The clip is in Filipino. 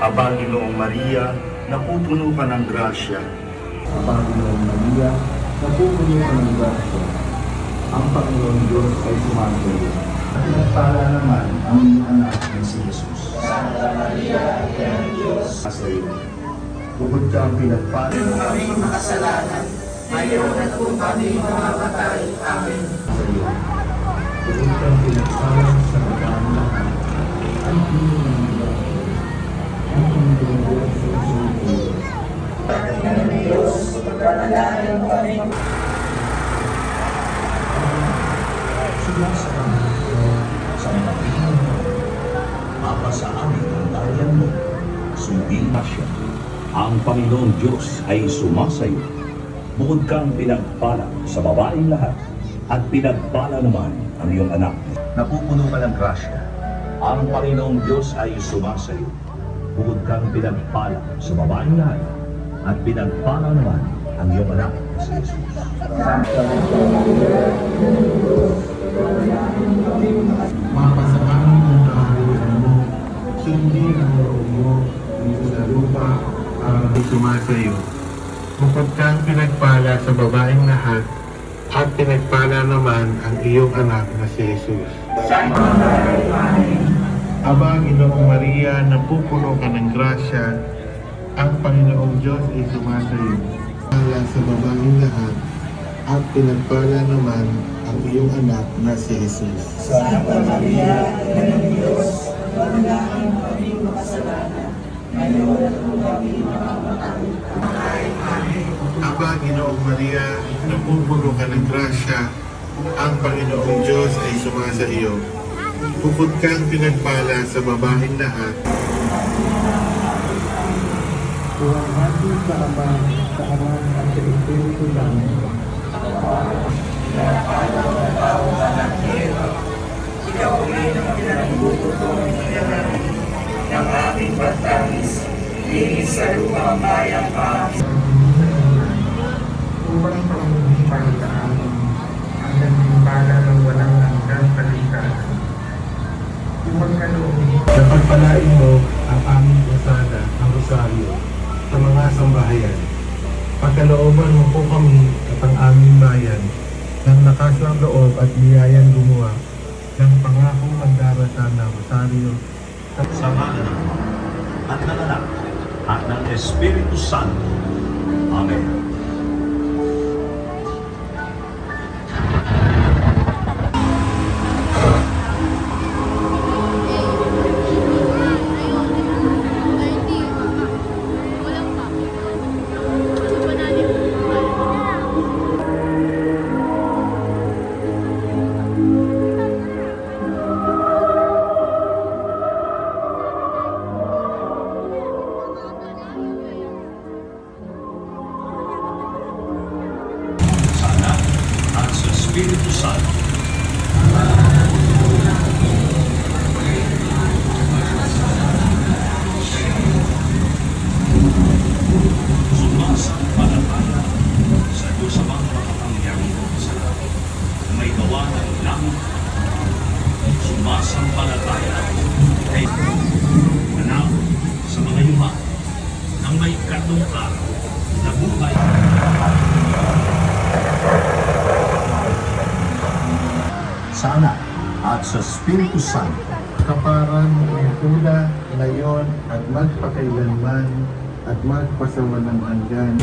Aba, Ginoong Maria, napupuno ka ng grasya. Aba, Ginoong Maria, napupuno ka ng grasya. Ang Panginoon Diyos ay sumasayo. At pinagpala naman ang iyong anak na si Jesus. Santa Maria, Ina ng Diyos, Sumasayo. Bukod ka ang pinagpala kami makasalanan, ngayon at kung kami mamamatay. Amen. sa iyo. Bukod ka ang pinagpala sa bataan lahat. Ang iyong anak. Ang Panginoon Diyos ay sumasayo. Ina ng Diyos, pagkakalangin mo kami. Sumasama sa mga tingin mo. Mapa sa amin ang bayan mo. Sundin na siya. Ang Panginoon Diyos ay sumasayo. Bukod kang pinagpala sa babaeng lahat, at pinagpala naman ang iyong anak. Napupuno ka ng grasya. Ang Panginoong Diyos ay sumasayo. Bukod kang pinagpala sa babaeng lahat, at pinagpala naman ang iyong anak na si Jesus. Mapasamahan ng kaharian mo, sundin ang loob mo dito sa lupa para sumasayo. Bukod kang pinagpala sa babaeng lahat, at pinagpala naman ang iyong anak na si Jesus. Aba, Ginoong Maria, napupuno ka ng grasya, ang Panginoong Diyos ay sumasayo. Pala sa babaeng lahat, at pinagpala naman ang iyong anak na si Jesus. Santa Maria, Ina ng Diyos, panalangin mo kami makasalanan, ngayon at kung kami mamamatay. Amen. Aba, Ginoong Maria, napupuno ka ng grasya, ang Panginoong Diyos ay sumasa iyo. Bukod kang pinagpala sa babaeng lahat. Tuwang sa Ama, sa Anak at sa Espiritu Santo. Ikaw ulit ang pinagbubuto ng aking pagtangis, linis sa lupang bayang pangis. Upang pangulipan sa amin, ang nagtimpala ng walang hanggang kalikasan. Napagpalain mo ang aming usada, ang rosaryo, sa mga sambahayan. Pagkalooban mo po kami at ang aming bayan ng lakas ng loob at biyayan gumawa ng pangakong magdarasal na rosaryo Sa ngalan ng Ama, at ng Anak, at ng Espiritu Santo. Amen. Sa Anak, at sa Espiritu Santo. Sumasampalataya sa Diyos Amang makapangyarihan sa langit, na may gawa ng langit. Sumasampalataya kay Anak sa mga yuha ng may katong araw na buhay. Sa Anak at sa Espiritu Santo. kaparan ng una, ngayon, at magpakailanman, at magpasawalang hanggan.